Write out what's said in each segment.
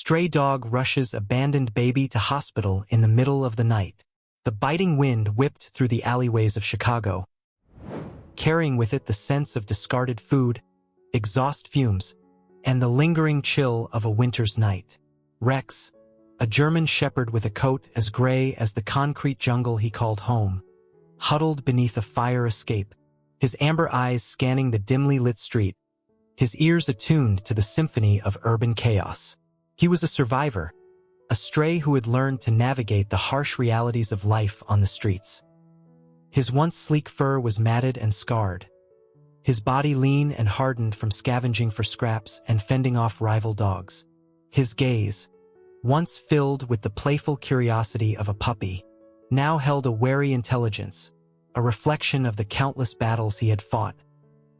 Stray dog rushes abandoned baby to hospital in the middle of the night. The biting wind whipped through the alleyways of Chicago, carrying with it the sense of discarded food, exhaust fumes, and the lingering chill of a winter's night. Rex, a German shepherd with a coat as gray as the concrete jungle he called home, huddled beneath a fire escape, his amber eyes scanning the dimly lit street, his ears attuned to the symphony of urban chaos. He was a survivor, a stray who had learned to navigate the harsh realities of life on the streets. His once sleek fur was matted and scarred, his body lean and hardened from scavenging for scraps and fending off rival dogs. His gaze, once filled with the playful curiosity of a puppy, now held a wary intelligence, a reflection of the countless battles he had fought,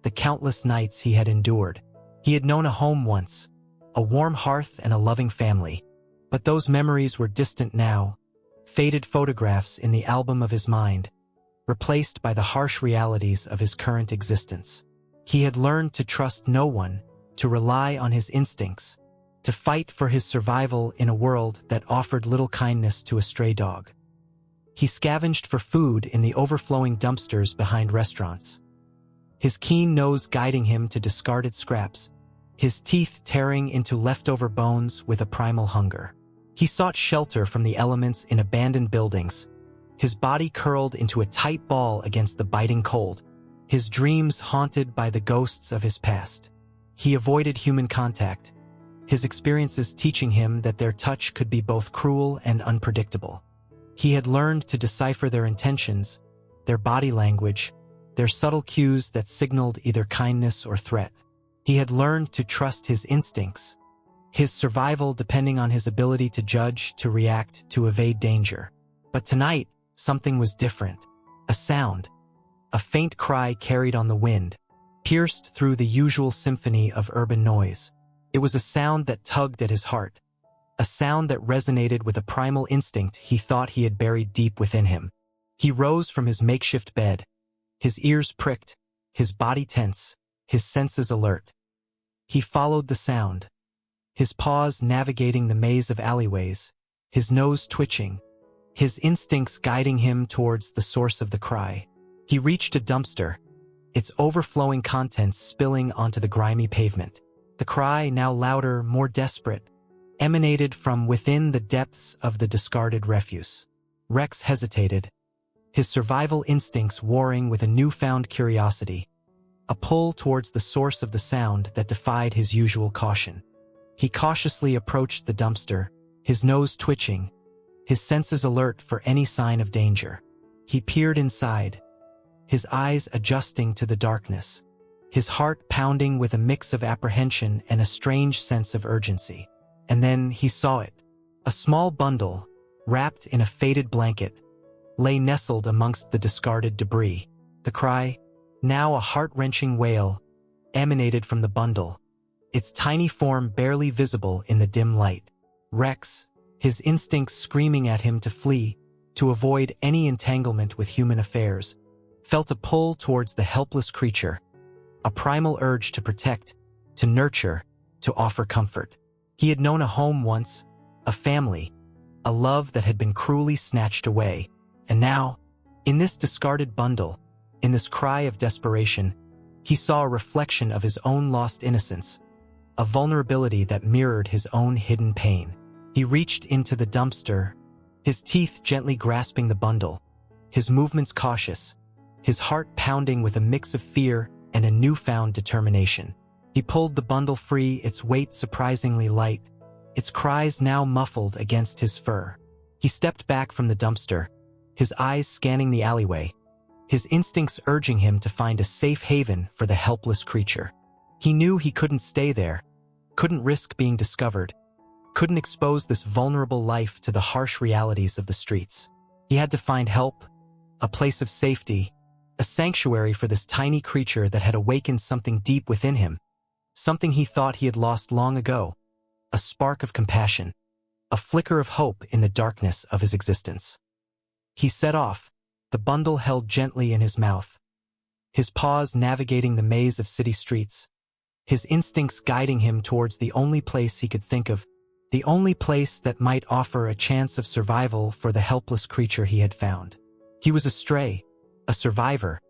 the countless nights he had endured. He had known a home once, a warm hearth and a loving family, but those memories were distant now, faded photographs in the album of his mind, replaced by the harsh realities of his current existence. He had learned to trust no one, to rely on his instincts, to fight for his survival in a world that offered little kindness to a stray dog. He scavenged for food in the overflowing dumpsters behind restaurants, his keen nose guiding him to discarded scraps, his teeth tearing into leftover bones with a primal hunger. He sought shelter from the elements in abandoned buildings, his body curled into a tight ball against the biting cold, his dreams haunted by the ghosts of his past. He avoided human contact, his experiences teaching him that their touch could be both cruel and unpredictable. He had learned to decipher their intentions, their body language, their subtle cues that signaled either kindness or threat. He had learned to trust his instincts, his survival depending on his ability to judge, to react, to evade danger. But tonight, something was different. A sound, a faint cry carried on the wind, pierced through the usual symphony of urban noise. It was a sound that tugged at his heart, a sound that resonated with a primal instinct he thought he had buried deep within him. He rose from his makeshift bed, his ears pricked, his body tense, his senses alert. He followed the sound, his paws navigating the maze of alleyways, his nose twitching, his instincts guiding him towards the source of the cry. He reached a dumpster, its overflowing contents spilling onto the grimy pavement. The cry, now louder, more desperate, emanated from within the depths of the discarded refuse. Rex hesitated, his survival instincts warring with a newfound curiosity, a pull towards the source of the sound that defied his usual caution. He cautiously approached the dumpster, his nose twitching, his senses alert for any sign of danger. He peered inside, his eyes adjusting to the darkness, his heart pounding with a mix of apprehension and a strange sense of urgency. And then he saw it. A small bundle, wrapped in a faded blanket, lay nestled amongst the discarded debris. The cry, now a heart-wrenching wail, emanated from the bundle, its tiny form barely visible in the dim light. Rex, his instincts screaming at him to flee, to avoid any entanglement with human affairs, felt a pull towards the helpless creature, a primal urge to protect, to nurture, to offer comfort. He had known a home once, a family, a love that had been cruelly snatched away. And now, in this discarded bundle, in this cry of desperation, he saw a reflection of his own lost innocence, a vulnerability that mirrored his own hidden pain. He reached into the dumpster, his teeth gently grasping the bundle, his movements cautious, his heart pounding with a mix of fear and a newfound determination. He pulled the bundle free, its weight surprisingly light, its cries now muffled against his fur. He stepped back from the dumpster, his eyes scanning the alleyway, his instincts urging him to find a safe haven for the helpless creature. He knew he couldn't stay there, couldn't risk being discovered, couldn't expose this vulnerable life to the harsh realities of the streets. He had to find help, a place of safety, a sanctuary for this tiny creature that had awakened something deep within him, something he thought he had lost long ago, a spark of compassion, a flicker of hope in the darkness of his existence. He set off, the bundle held gently in his mouth, his paws navigating the maze of city streets, his instincts guiding him towards the only place he could think of, the only place that might offer a chance of survival for the helpless creature he had found. He was a stray, a survivor,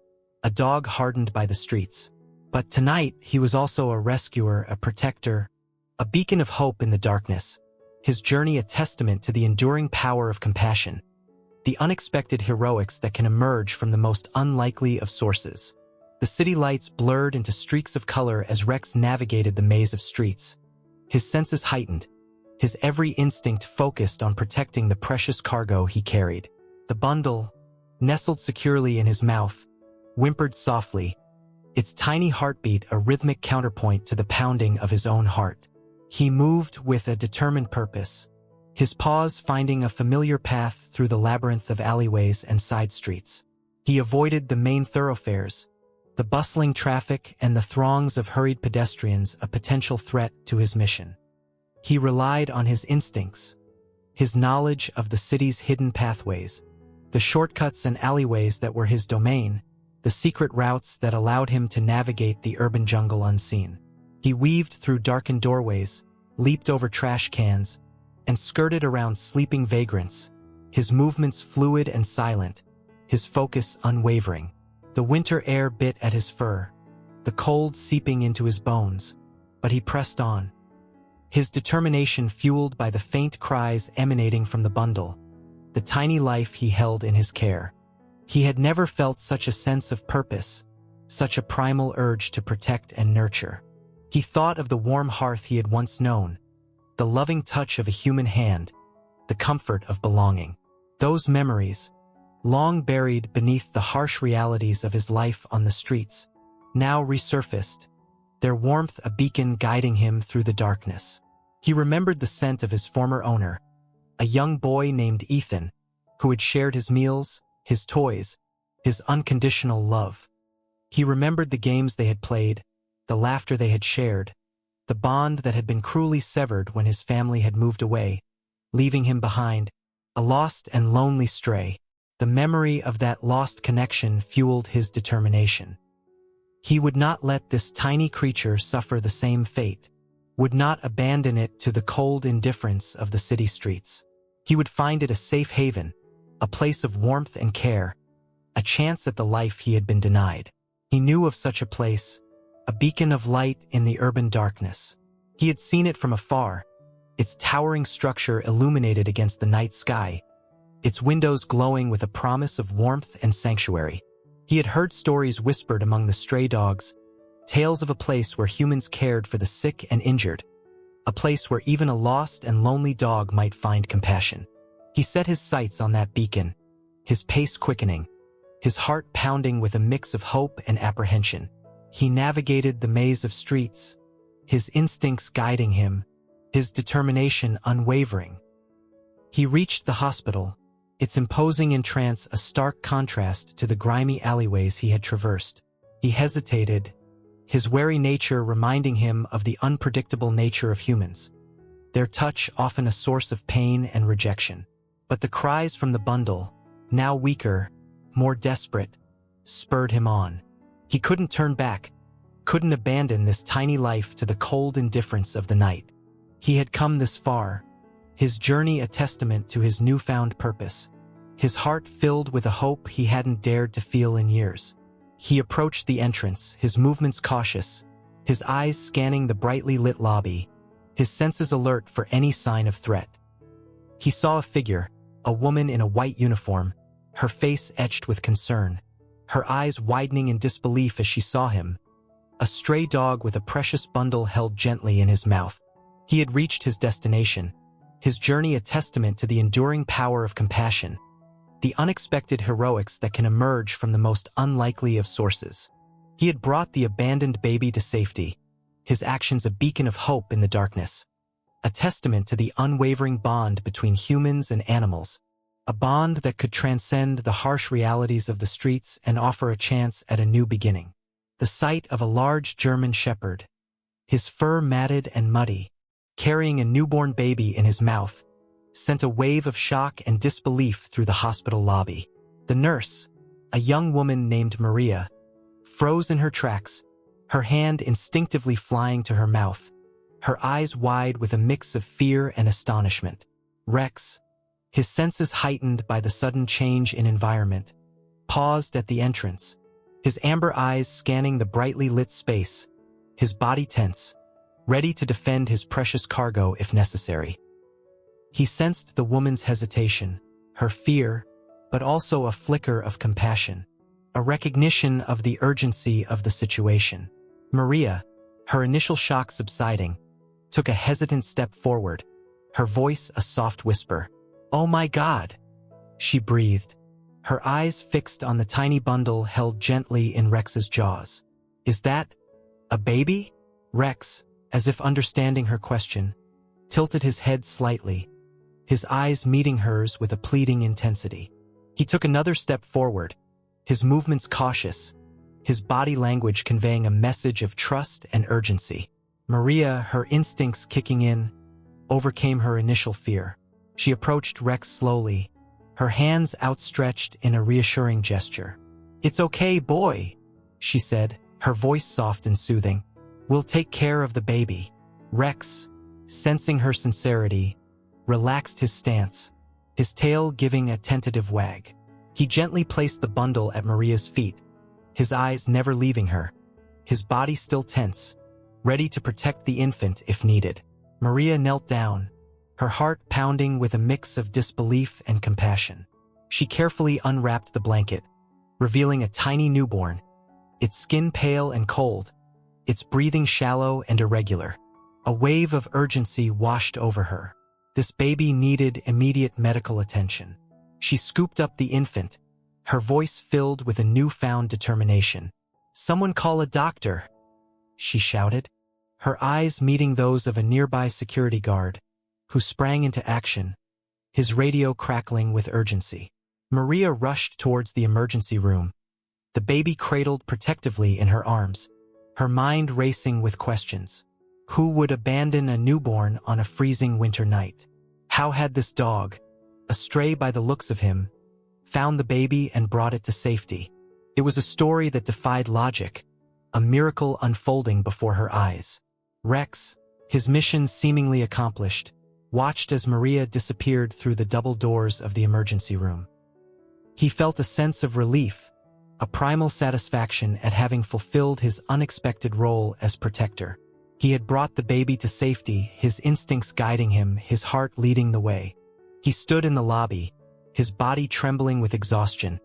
a dog hardened by the streets. But tonight he was also a rescuer, a protector, a beacon of hope in the darkness. His journey a testament to the enduring power of compassion, the unexpected heroics that can emerge from the most unlikely of sources. The city lights blurred into streaks of color as Rex navigated the maze of streets. His senses heightened, his every instinct focused on protecting the precious cargo he carried. The bundle, nestled securely in his mouth, whimpered softly, its tiny heartbeat a rhythmic counterpoint to the pounding of his own heart. He moved with a determined purpose, his paws finding a familiar path through the labyrinth of alleyways and side streets. He avoided the main thoroughfares, the bustling traffic and the throngs of hurried pedestrians, a potential threat to his mission. He relied on his instincts, his knowledge of the city's hidden pathways, the shortcuts and alleyways that were his domain, the secret routes that allowed him to navigate the urban jungle unseen. He weaved through darkened doorways, leaped over trash cans, and skirted around sleeping vagrants, his movements fluid and silent, his focus unwavering. The winter air bit at his fur, the cold seeping into his bones, but he pressed on, his determination fueled by the faint cries emanating from the bundle, the tiny life he held in his care. He had never felt such a sense of purpose, such a primal urge to protect and nurture. He thought of the warm hearth he had once known, the loving touch of a human hand, the comfort of belonging. Those memories, long buried beneath the harsh realities of his life on the streets, now resurfaced, their warmth a beacon guiding him through the darkness. He remembered the scent of his former owner, a young boy named Ethan, who had shared his meals, his toys, his unconditional love. He remembered the games they had played, the laughter they had shared, the bond that had been cruelly severed when his family had moved away, leaving him behind, a lost and lonely stray. The memory of that lost connection fueled his determination. He would not let this tiny creature suffer the same fate, would not abandon it to the cold indifference of the city streets. He would find it a safe haven, a place of warmth and care, a chance at the life he had been denied. He knew of such a place, a beacon of light in the urban darkness. He had seen it from afar, its towering structure illuminated against the night sky, its windows glowing with a promise of warmth and sanctuary. He had heard stories whispered among the stray dogs, tales of a place where humans cared for the sick and injured, a place where even a lost and lonely dog might find compassion. He set his sights on that beacon, his pace quickening, his heart pounding with a mix of hope and apprehension. He navigated the maze of streets, his instincts guiding him, his determination unwavering. He reached the hospital, its imposing entrance a stark contrast to the grimy alleyways he had traversed. He hesitated, his wary nature reminding him of the unpredictable nature of humans, their touch often a source of pain and rejection. But the cries from the bundle, now weaker, more desperate, spurred him on. He couldn't turn back, couldn't abandon this tiny life to the cold indifference of the night. He had come this far, his journey a testament to his newfound purpose, his heart filled with a hope he hadn't dared to feel in years. He approached the entrance, his movements cautious, his eyes scanning the brightly lit lobby, his senses alert for any sign of threat. He saw a figure, a woman in a white uniform, her face etched with concern, her eyes widening in disbelief as she saw him, a stray dog with a precious bundle held gently in his mouth. He had reached his destination, his journey a testament to the enduring power of compassion, the unexpected heroics that can emerge from the most unlikely of sources. He had brought the abandoned baby to safety, his actions a beacon of hope in the darkness, a testament to the unwavering bond between humans and animals, a bond that could transcend the harsh realities of the streets and offer a chance at a new beginning. The sight of a large German shepherd, his fur matted and muddy, carrying a newborn baby in his mouth, sent a wave of shock and disbelief through the hospital lobby. The nurse, a young woman named Maria, froze in her tracks, her hand instinctively flying to her mouth, her eyes wide with a mix of fear and astonishment. Rex, his senses heightened by the sudden change in environment, paused at the entrance, his amber eyes scanning the brightly lit space, his body tense, ready to defend his precious cargo if necessary. He sensed the woman's hesitation, her fear, but also a flicker of compassion, a recognition of the urgency of the situation. Maria, her initial shock subsiding, took a hesitant step forward, her voice a soft whisper. "Oh my God!" she breathed, her eyes fixed on the tiny bundle held gently in Rex's jaws. "Is that a baby?" Rex, as if understanding her question, tilted his head slightly, his eyes meeting hers with a pleading intensity. He took another step forward, his movements cautious, his body language conveying a message of trust and urgency. Maria, her instincts kicking in, overcame her initial fear. She approached Rex slowly, her hands outstretched in a reassuring gesture. "It's okay, boy," she said, her voice soft and soothing. "We'll take care of the baby." Rex, sensing her sincerity, relaxed his stance, his tail giving a tentative wag. He gently placed the bundle at Maria's feet, his eyes never leaving her, his body still tense, ready to protect the infant if needed. Maria knelt down, her heart pounding with a mix of disbelief and compassion. She carefully unwrapped the blanket, revealing a tiny newborn, its skin pale and cold, its breathing shallow and irregular. A wave of urgency washed over her. This baby needed immediate medical attention. She scooped up the infant, her voice filled with a newfound determination. "Someone call a doctor," she shouted, her eyes meeting those of a nearby security guard, who sprang into action, his radio crackling with urgency. Maria rushed towards the emergency room, the baby cradled protectively in her arms, her mind racing with questions. Who would abandon a newborn on a freezing winter night? How had this dog, astray by the looks of him, found the baby and brought it to safety? It was a story that defied logic, a miracle unfolding before her eyes. Rex, his mission seemingly accomplished, watched as Maria disappeared through the double doors of the emergency room. He felt a sense of relief, a primal satisfaction at having fulfilled his unexpected role as protector. He had brought the baby to safety, his instincts guiding him, his heart leading the way. He stood in the lobby, his body trembling with exhaustion,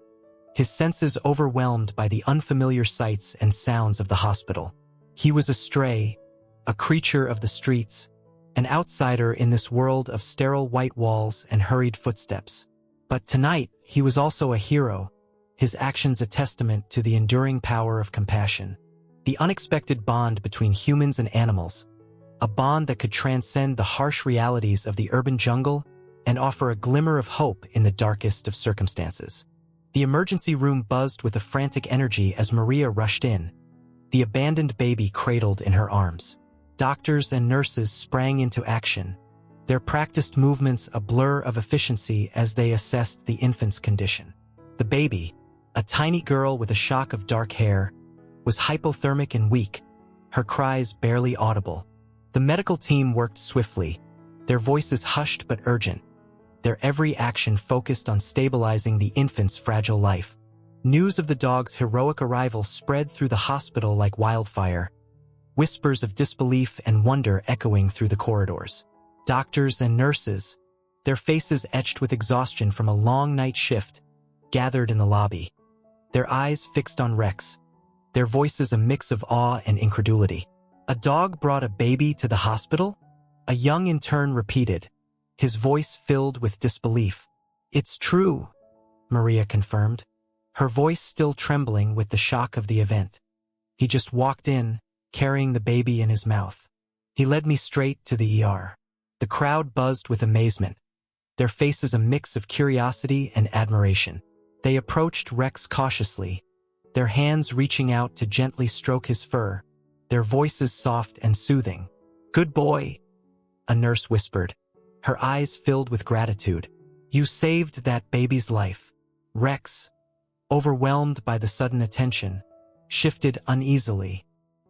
his senses overwhelmed by the unfamiliar sights and sounds of the hospital. He was a stray, a creature of the streets, an outsider in this world of sterile white walls and hurried footsteps. But tonight, he was also a hero, his actions a testament to the enduring power of compassion. The unexpected bond between humans and animals, a bond that could transcend the harsh realities of the urban jungle and offer a glimmer of hope in the darkest of circumstances. The emergency room buzzed with a frantic energy as Maria rushed in, the abandoned baby cradled in her arms. Doctors and nurses sprang into action, their practiced movements a blur of efficiency as they assessed the infant's condition. The baby, a tiny girl with a shock of dark hair, was hypothermic and weak, her cries barely audible. The medical team worked swiftly, their voices hushed but urgent, their every action focused on stabilizing the infant's fragile life. News of the dog's heroic arrival spread through the hospital like wildfire, whispers of disbelief and wonder echoing through the corridors. Doctors and nurses, their faces etched with exhaustion from a long night shift, gathered in the lobby, their eyes fixed on Rex, their voices a mix of awe and incredulity. "A dog brought a baby to the hospital?" A young intern repeated, his voice filled with disbelief. "It's true," Maria confirmed, her voice still trembling with the shock of the event. "He just walked in, carrying the baby in his mouth. He led me straight to the ER." The crowd buzzed with amazement, their faces a mix of curiosity and admiration. They approached Rex cautiously, their hands reaching out to gently stroke his fur, their voices soft and soothing. "Good boy," a nurse whispered, her eyes filled with gratitude. "You saved that baby's life." Rex, overwhelmed by the sudden attention, shifted uneasily,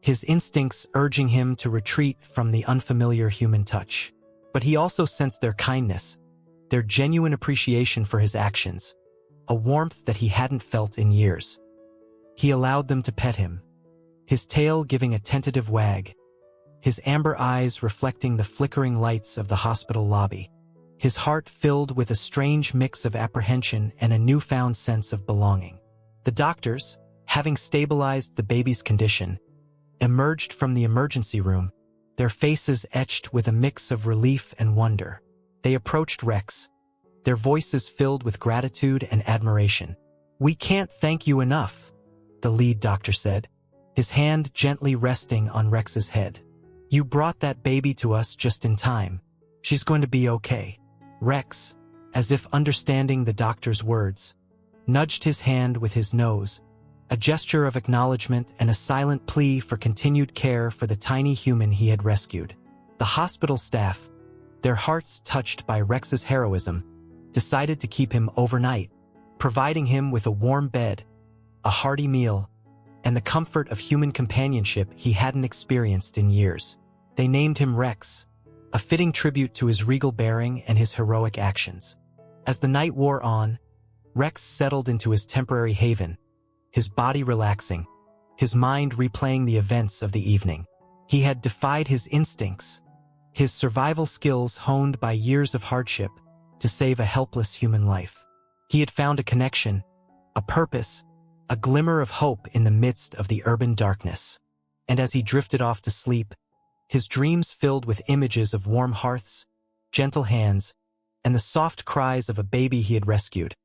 his instincts urging him to retreat from the unfamiliar human touch. But he also sensed their kindness, their genuine appreciation for his actions, a warmth that he hadn't felt in years. He allowed them to pet him, his tail giving a tentative wag, his amber eyes reflecting the flickering lights of the hospital lobby, his heart filled with a strange mix of apprehension and a newfound sense of belonging. The doctors, having stabilized the baby's condition, emerged from the emergency room, their faces etched with a mix of relief and wonder. They approached Rex, their voices filled with gratitude and admiration. "We can't thank you enough," the lead doctor said, his hand gently resting on Rex's head. "You brought that baby to us just in time. She's going to be okay." Rex, as if understanding the doctor's words, nudged his hand with his nose, a gesture of acknowledgement and a silent plea for continued care for the tiny human he had rescued. The hospital staff, their hearts touched by Rex's heroism, decided to keep him overnight, providing him with a warm bed, a hearty meal, and the comfort of human companionship he hadn't experienced in years. They named him Rex, a fitting tribute to his regal bearing and his heroic actions. As the night wore on, Rex settled into his temporary haven, his body relaxing, his mind replaying the events of the evening. He had defied his instincts, his survival skills honed by years of hardship, to save a helpless human life. He had found a connection, a purpose, a glimmer of hope in the midst of the urban darkness. And as he drifted off to sleep, his dreams filled with images of warm hearths, gentle hands, and the soft cries of a baby he had rescued,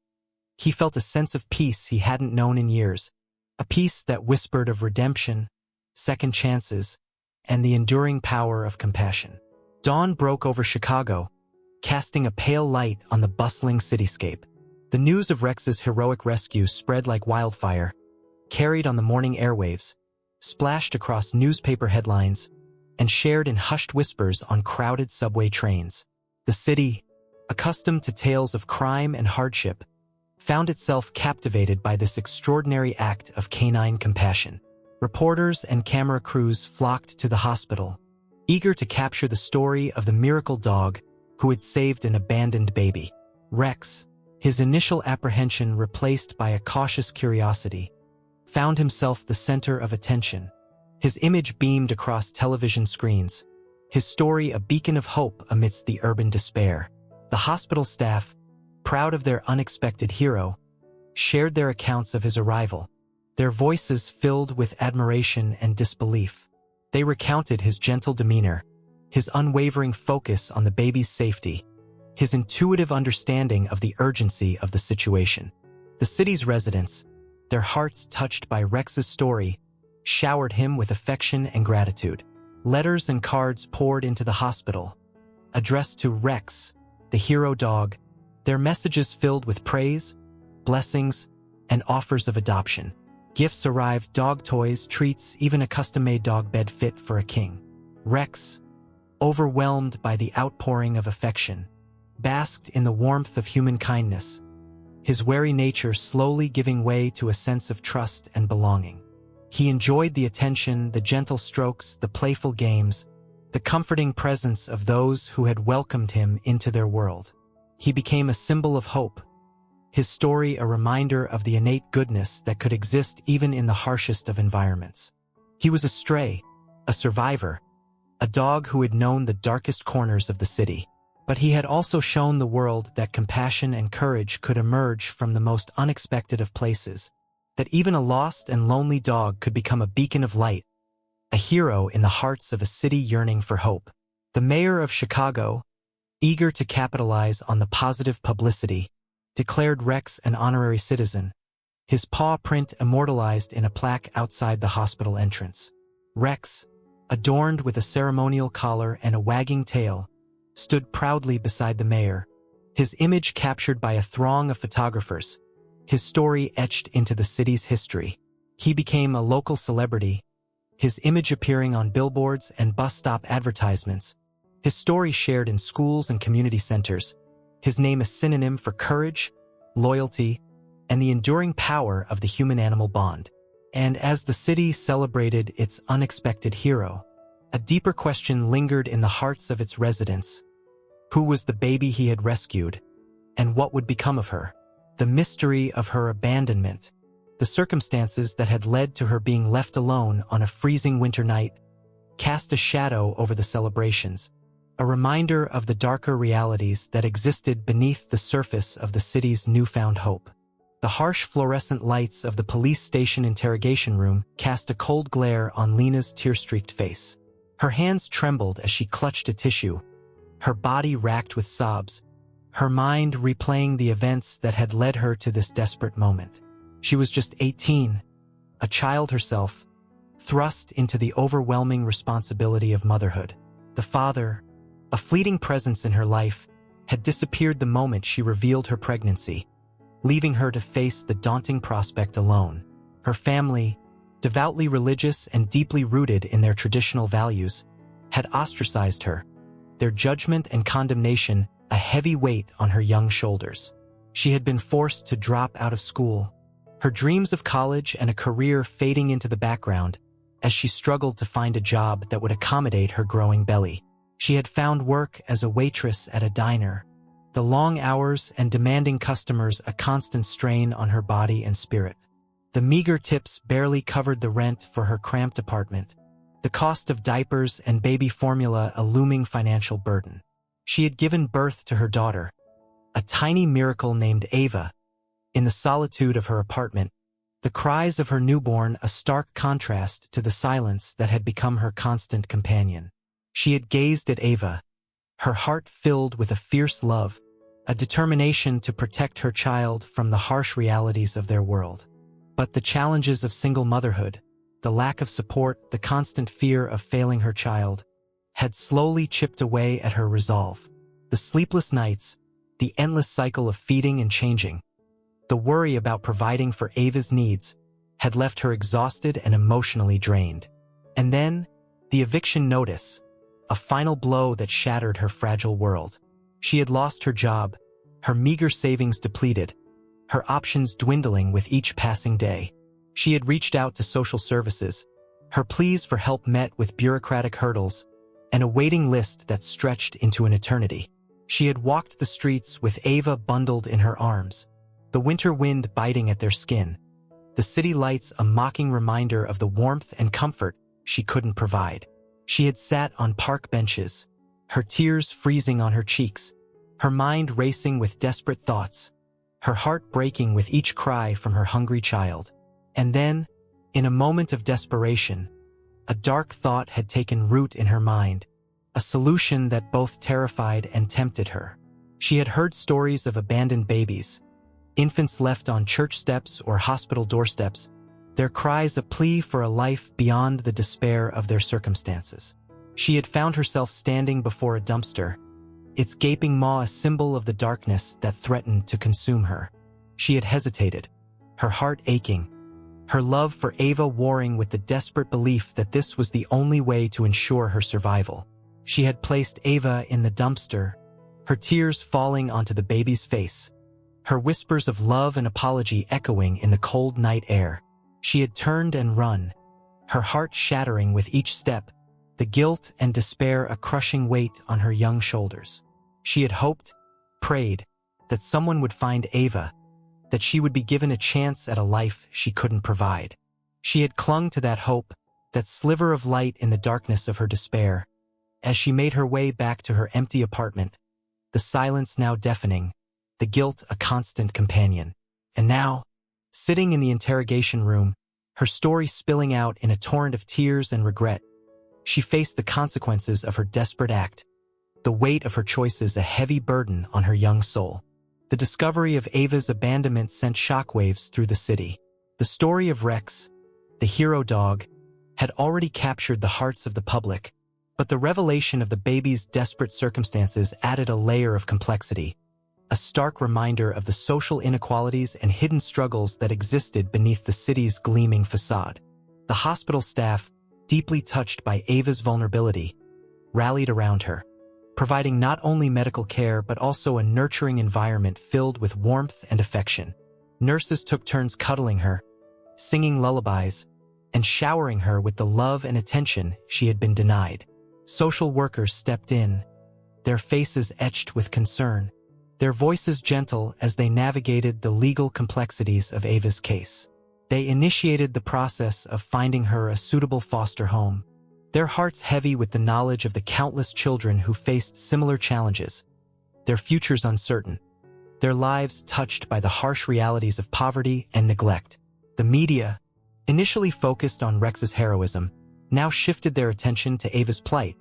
he felt a sense of peace he hadn't known in years, a peace that whispered of redemption, second chances, and the enduring power of compassion. Dawn broke over Chicago, casting a pale light on the bustling cityscape. The news of Rex's heroic rescue spread like wildfire, carried on the morning airwaves, splashed across newspaper headlines, and shared in hushed whispers on crowded subway trains. The city, accustomed to tales of crime and hardship, found itself captivated by this extraordinary act of canine compassion. Reporters and camera crews flocked to the hospital, eager to capture the story of the miracle dog who had saved an abandoned baby. Rex, his initial apprehension replaced by a cautious curiosity, found himself the center of attention. His image beamed across television screens, his story a beacon of hope amidst the urban despair. The hospital staff, proud of their unexpected hero, shared their accounts of his arrival, their voices filled with admiration and disbelief. They recounted his gentle demeanor, his unwavering focus on the baby's safety, his intuitive understanding of the urgency of the situation. The city's residents, their hearts touched by Rex's story, showered him with affection and gratitude. Letters and cards poured into the hospital, addressed to Rex, the hero dog, their messages filled with praise, blessings, and offers of adoption. Gifts arrived: dog toys, treats, even a custom-made dog bed fit for a king. Rex, overwhelmed by the outpouring of affection, basked in the warmth of human kindness, his wary nature slowly giving way to a sense of trust and belonging. He enjoyed the attention, the gentle strokes, the playful games, the comforting presence of those who had welcomed him into their world. He became a symbol of hope, his story a reminder of the innate goodness that could exist even in the harshest of environments. He was a stray, a survivor, a dog who had known the darkest corners of the city. But he had also shown the world that compassion and courage could emerge from the most unexpected of places, that even a lost and lonely dog could become a beacon of light, a hero in the hearts of a city yearning for hope. The mayor of Chicago, eager to capitalize on the positive publicity, declared Rex an honorary citizen, his paw print immortalized in a plaque outside the hospital entrance. Rex, adorned with a ceremonial collar and a wagging tail, stood proudly beside the mayor, his image captured by a throng of photographers, his story etched into the city's history. He became a local celebrity, his image appearing on billboards and bus stop advertisements, his story shared in schools and community centers, his name a synonym for courage, loyalty, and the enduring power of the human-animal bond. And as the city celebrated its unexpected hero, a deeper question lingered in the hearts of its residents. Who was the baby he had rescued, and what would become of her? The mystery of her abandonment, the circumstances that had led to her being left alone on a freezing winter night, cast a shadow over the celebrations, a reminder of the darker realities that existed beneath the surface of the city's newfound hope. The harsh fluorescent lights of the police station interrogation room cast a cold glare on Lena's tear-streaked face. Her hands trembled as she clutched a tissue, her body racked with sobs, her mind replaying the events that had led her to this desperate moment. She was just 18, a child herself, thrust into the overwhelming responsibility of motherhood. The father, a fleeting presence in her life, had disappeared the moment she revealed her pregnancy, leaving her to face the daunting prospect alone. Her family, devoutly religious and deeply rooted in their traditional values, had ostracized her, their judgment and condemnation a heavy weight on her young shoulders. She had been forced to drop out of school, her dreams of college and a career fading into the background as she struggled to find a job that would accommodate her growing belly. She had found work as a waitress at a diner, the long hours and demanding customers a constant strain on her body and spirit. The meager tips barely covered the rent for her cramped apartment, the cost of diapers and baby formula a looming financial burden. She had given birth to her daughter, a tiny miracle named Ava, in the solitude of her apartment, the cries of her newborn a stark contrast to the silence that had become her constant companion. She had gazed at Ava, her heart filled with a fierce love, a determination to protect her child from the harsh realities of their world. But the challenges of single motherhood, the lack of support, the constant fear of failing her child, had slowly chipped away at her resolve. The sleepless nights, the endless cycle of feeding and changing, the worry about providing for Ava's needs had left her exhausted and emotionally drained. And then, the eviction notice, a final blow that shattered her fragile world. She had lost her job, her meager savings depleted, her options dwindling with each passing day. She had reached out to social services, her pleas for help met with bureaucratic hurdles and a waiting list that stretched into an eternity. She had walked the streets with Ava bundled in her arms, the winter wind biting at their skin, the city lights a mocking reminder of the warmth and comfort she couldn't provide. She had sat on park benches, her tears freezing on her cheeks, her mind racing with desperate thoughts, her heart breaking with each cry from her hungry child. And then, in a moment of desperation, a dark thought had taken root in her mind, a solution that both terrified and tempted her. She had heard stories of abandoned babies, infants left on church steps or hospital doorsteps, their cries a plea for a life beyond the despair of their circumstances. She had found herself standing before a dumpster, its gaping maw a symbol of the darkness that threatened to consume her. She had hesitated, her heart aching, her love for Ava warring with the desperate belief that this was the only way to ensure her survival. She had placed Ava in the dumpster, her tears falling onto the baby's face, her whispers of love and apology echoing in the cold night air. She had turned and run, her heart shattering with each step, the guilt and despair a crushing weight on her young shoulders. She had hoped, prayed, that someone would find Ava, that she would be given a chance at a life she couldn't provide. She had clung to that hope, that sliver of light in the darkness of her despair, as she made her way back to her empty apartment, the silence now deafening, the guilt a constant companion. And now, sitting in the interrogation room, her story spilling out in a torrent of tears and regret, she faced the consequences of her desperate act, the weight of her choices a heavy burden on her young soul. The discovery of Ava's abandonment sent shockwaves through the city. The story of Rex, the hero dog, had already captured the hearts of the public, but the revelation of the baby's desperate circumstances added a layer of complexity, a stark reminder of the social inequalities and hidden struggles that existed beneath the city's gleaming facade. The hospital staff, deeply touched by Ava's vulnerability, rallied around her, providing not only medical care but also a nurturing environment filled with warmth and affection. Nurses took turns cuddling her, singing lullabies, and showering her with the love and attention she had been denied. Social workers stepped in, their faces etched with concern, their voices gentle as they navigated the legal complexities of Ava's case. They initiated the process of finding her a suitable foster home, their hearts heavy with the knowledge of the countless children who faced similar challenges, their futures uncertain, their lives touched by the harsh realities of poverty and neglect. The media, initially focused on Rex's heroism, now shifted their attention to Ava's plight,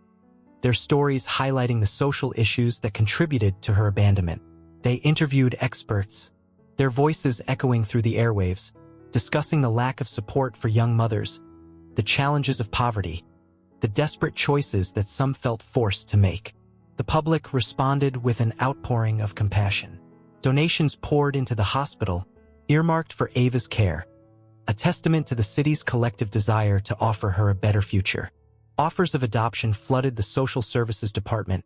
their stories highlighting the social issues that contributed to her abandonment. They interviewed experts, their voices echoing through the airwaves, discussing the lack of support for young mothers, the challenges of poverty, the desperate choices that some felt forced to make. The public responded with an outpouring of compassion. Donations poured into the hospital, earmarked for Ava's care, a testament to the city's collective desire to offer her a better future. Offers of adoption flooded the social services department,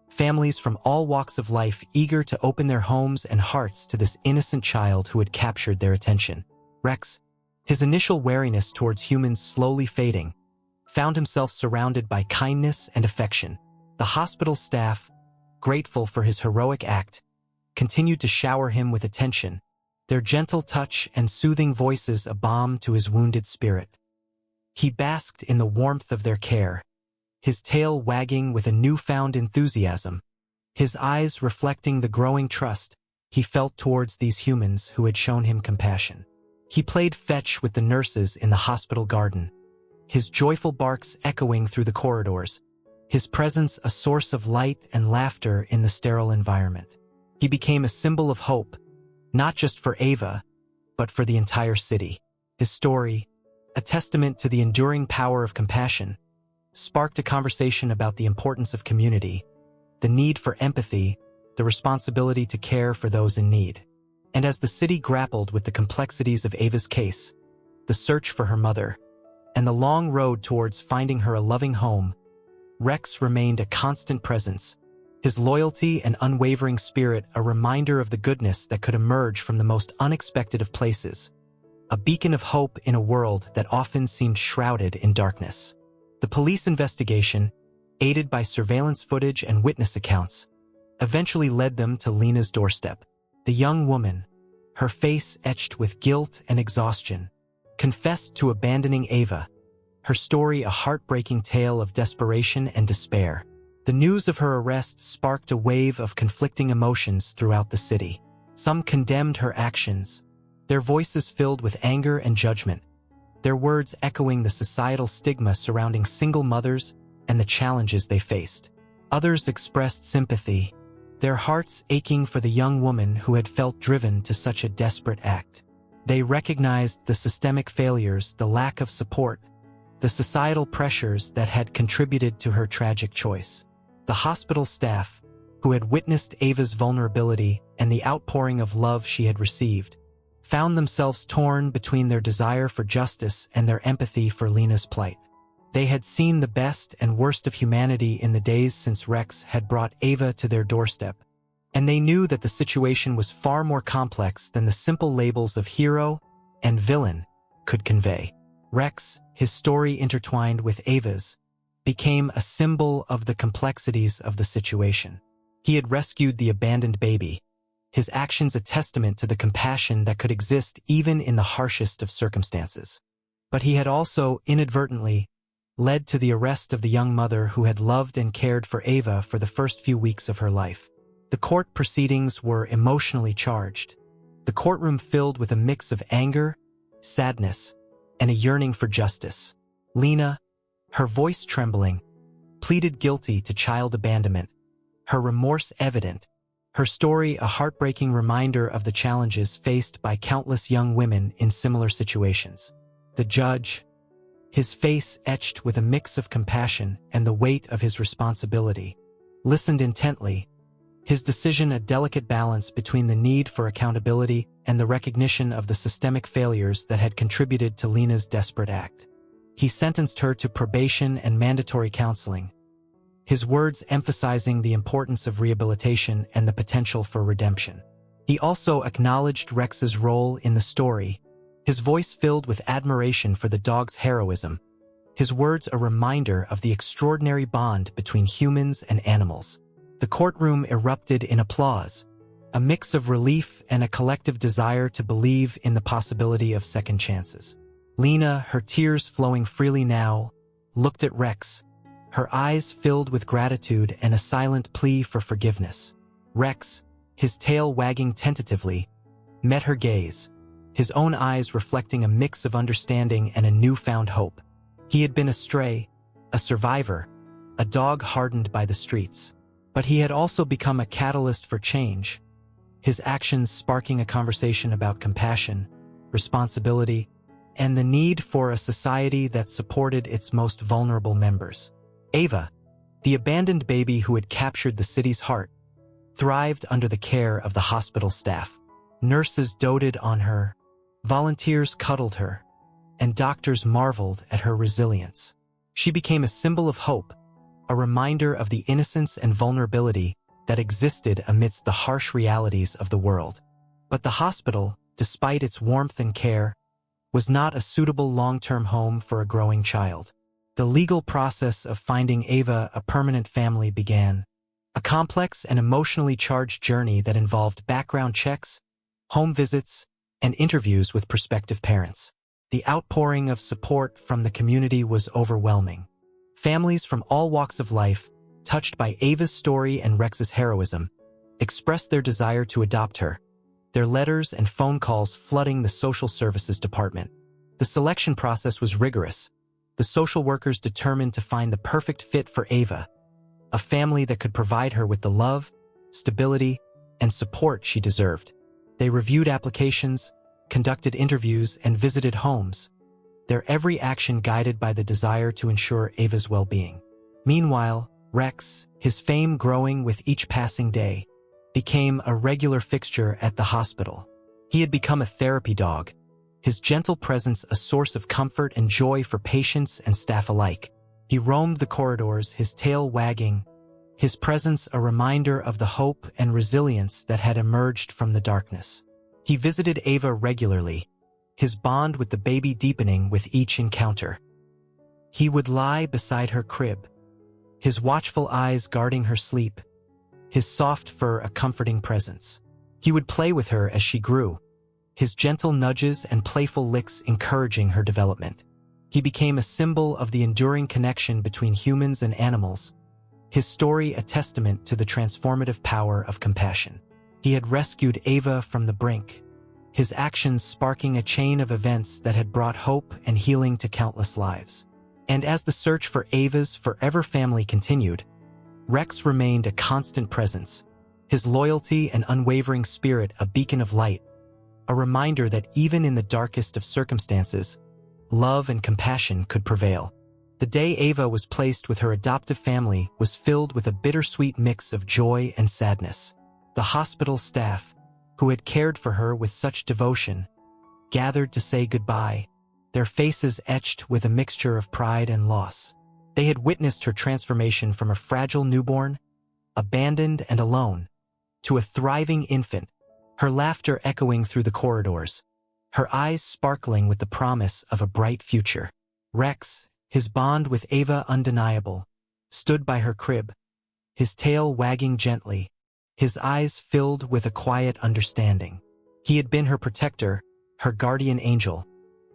families from all walks of life eager to open their homes and hearts to this innocent child who had captured their attention. Rex, his initial wariness towards humans slowly fading, found himself surrounded by kindness and affection. The hospital staff, grateful for his heroic act, continued to shower him with attention, their gentle touch and soothing voices a balm to his wounded spirit. He basked in the warmth of their care, his tail wagging with a newfound enthusiasm, his eyes reflecting the growing trust he felt towards these humans who had shown him compassion. He played fetch with the nurses in the hospital garden, his joyful barks echoing through the corridors, his presence a source of light and laughter in the sterile environment. He became a symbol of hope, not just for Ava, but for the entire city. His story, a testament to the enduring power of compassion, sparked a conversation about the importance of community, the need for empathy, the responsibility to care for those in need. And as the city grappled with the complexities of Ava's case, the search for her mother, and the long road towards finding her a loving home, Rex remained a constant presence, his loyalty and unwavering spirit a reminder of the goodness that could emerge from the most unexpected of places, a beacon of hope in a world that often seemed shrouded in darkness. The police investigation, aided by surveillance footage and witness accounts, eventually led them to Lena's doorstep. The young woman, her face etched with guilt and exhaustion, confessed to abandoning Ava, her story a heartbreaking tale of desperation and despair. The news of her arrest sparked a wave of conflicting emotions throughout the city. Some condemned her actions, their voices filled with anger and judgment, their words echoing the societal stigma surrounding single mothers and the challenges they faced. Others expressed sympathy, their hearts aching for the young woman who had felt driven to such a desperate act. They recognized the systemic failures, the lack of support, the societal pressures that had contributed to her tragic choice. The hospital staff, who had witnessed Ava's vulnerability and the outpouring of love she had received, found themselves torn between their desire for justice and their empathy for Lena's plight. They had seen the best and worst of humanity in the days since Rex had brought Ava to their doorstep, and they knew that the situation was far more complex than the simple labels of hero and villain could convey. Rex, his story intertwined with Ava's, became a symbol of the complexities of the situation. He had rescued the abandoned baby, his actions a testament to the compassion that could exist even in the harshest of circumstances. But he had also, inadvertently, led to the arrest of the young mother who had loved and cared for Ava for the first few weeks of her life. The court proceedings were emotionally charged, the courtroom filled with a mix of anger, sadness, and a yearning for justice. Lena, her voice trembling, pleaded guilty to child abandonment, her remorse evident, her story a heartbreaking reminder of the challenges faced by countless young women in similar situations. The judge, his face etched with a mix of compassion and the weight of his responsibility, listened intently, his decision a delicate balance between the need for accountability and the recognition of the systemic failures that had contributed to Lena's desperate act. He sentenced her to probation and mandatory counseling, his words emphasizing the importance of rehabilitation and the potential for redemption. He also acknowledged Rex's role in the story, his voice filled with admiration for the dog's heroism, his words a reminder of the extraordinary bond between humans and animals. The courtroom erupted in applause, a mix of relief and a collective desire to believe in the possibility of second chances. Lena, her tears flowing freely now, looked at Rex, her eyes filled with gratitude and a silent plea for forgiveness. Rex, his tail wagging tentatively, met her gaze, his own eyes reflecting a mix of understanding and a newfound hope. He had been a stray, a survivor, a dog hardened by the streets. But he had also become a catalyst for change, his actions sparking a conversation about compassion, responsibility, and the need for a society that supported its most vulnerable members. Ava, the abandoned baby who had captured the city's heart, thrived under the care of the hospital staff. Nurses doted on her, volunteers cuddled her, and doctors marveled at her resilience. She became a symbol of hope, a reminder of the innocence and vulnerability that existed amidst the harsh realities of the world. But the hospital, despite its warmth and care, was not a suitable long-term home for a growing child. The legal process of finding Ava a permanent family began, a complex and emotionally charged journey that involved background checks, home visits, and interviews with prospective parents. The outpouring of support from the community was overwhelming. Families from all walks of life, touched by Ava's story and Rex's heroism, expressed their desire to adopt her, their letters and phone calls flooding the social services department. The selection process was rigorous, the social workers determined to find the perfect fit for Ava, a family that could provide her with the love, stability, and support she deserved. They reviewed applications, conducted interviews, and visited homes, their every action guided by the desire to ensure Ava's well-being. Meanwhile, Rex, his fame growing with each passing day, became a regular fixture at the hospital. He had become a therapy dog, his gentle presence a source of comfort and joy for patients and staff alike. He roamed the corridors, his tail wagging, his presence a reminder of the hope and resilience that had emerged from the darkness. He visited Ava regularly, his bond with the baby deepening with each encounter. He would lie beside her crib, his watchful eyes guarding her sleep, his soft fur a comforting presence. He would play with her as she grew, his gentle nudges and playful licks encouraging her development. He became a symbol of the enduring connection between humans and animals, his story a testament to the transformative power of compassion. He had rescued Ava from the brink, his actions sparking a chain of events that had brought hope and healing to countless lives. And as the search for Ava's forever family continued, Rex remained a constant presence, his loyalty and unwavering spirit a beacon of light, a reminder that even in the darkest of circumstances, love and compassion could prevail. The day Ava was placed with her adoptive family was filled with a bittersweet mix of joy and sadness. The hospital staff, who had cared for her with such devotion, gathered to say goodbye, their faces etched with a mixture of pride and loss. They had witnessed her transformation from a fragile newborn, abandoned and alone, to a thriving infant, her laughter echoing through the corridors, her eyes sparkling with the promise of a bright future. Rex, his bond with Ava undeniable, stood by her crib, his tail wagging gently, his eyes filled with a quiet understanding. He had been her protector, her guardian angel,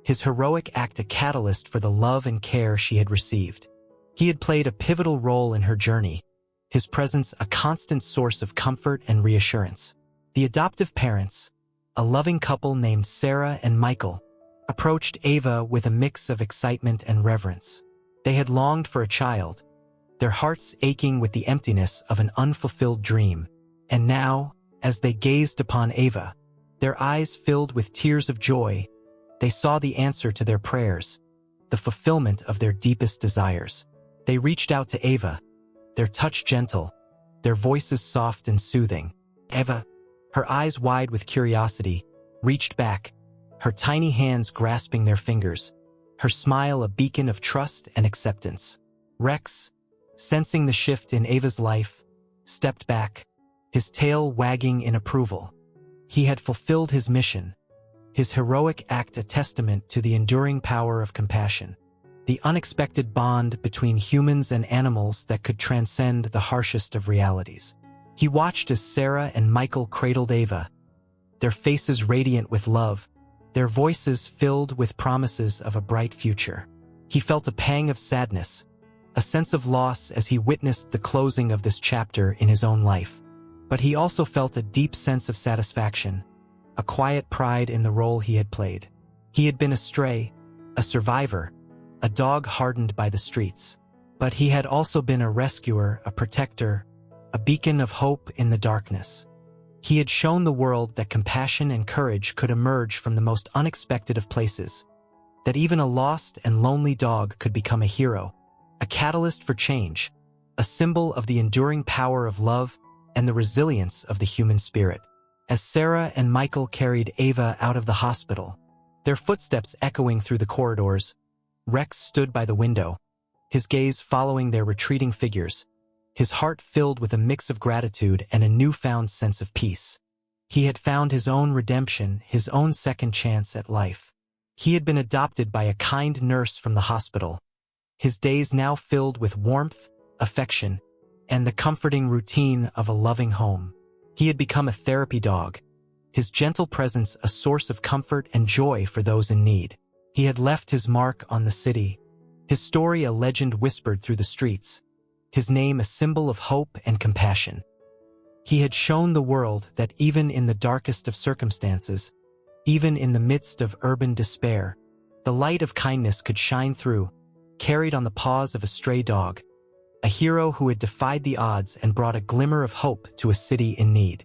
his heroic act a catalyst for the love and care she had received. He had played a pivotal role in her journey, his presence a constant source of comfort and reassurance. The adoptive parents, a loving couple named Sarah and Michael, approached Ava with a mix of excitement and reverence. They had longed for a child, their hearts aching with the emptiness of an unfulfilled dream. And now, as they gazed upon Ava, their eyes filled with tears of joy, they saw the answer to their prayers, the fulfillment of their deepest desires. They reached out to Ava, their touch gentle, their voices soft and soothing. Ava, her eyes wide with curiosity, reached back, her tiny hands grasping their fingers, her smile a beacon of trust and acceptance. Rex, sensing the shift in Ava's life, stepped back, his tail wagging in approval. He had fulfilled his mission, his heroic act a testament to the enduring power of compassion, the unexpected bond between humans and animals that could transcend the harshest of realities. He watched as Sarah and Michael cradled Ava, their faces radiant with love, their voices filled with promises of a bright future. He felt a pang of sadness, a sense of loss as he witnessed the closing of this chapter in his own life. But he also felt a deep sense of satisfaction, a quiet pride in the role he had played. He had been a stray, a survivor, a dog hardened by the streets. But he had also been a rescuer, a protector, a beacon of hope in the darkness. He had shown the world that compassion and courage could emerge from the most unexpected of places, that even a lost and lonely dog could become a hero, a catalyst for change, a symbol of the enduring power of love and the resilience of the human spirit. As Sarah and Michael carried Ava out of the hospital, their footsteps echoing through the corridors, Rex stood by the window, his gaze following their retreating figures, his heart filled with a mix of gratitude and a newfound sense of peace. He had found his own redemption, his own second chance at life. He had been adopted by a kind nurse from the hospital, his days now filled with warmth, affection, and the comforting routine of a loving home. He had become a therapy dog, his gentle presence a source of comfort and joy for those in need. He had left his mark on the city, his story a legend whispered through the streets, his name a symbol of hope and compassion. He had shown the world that even in the darkest of circumstances, even in the midst of urban despair, the light of kindness could shine through, carried on the paws of a stray dog, a hero who had defied the odds and brought a glimmer of hope to a city in need.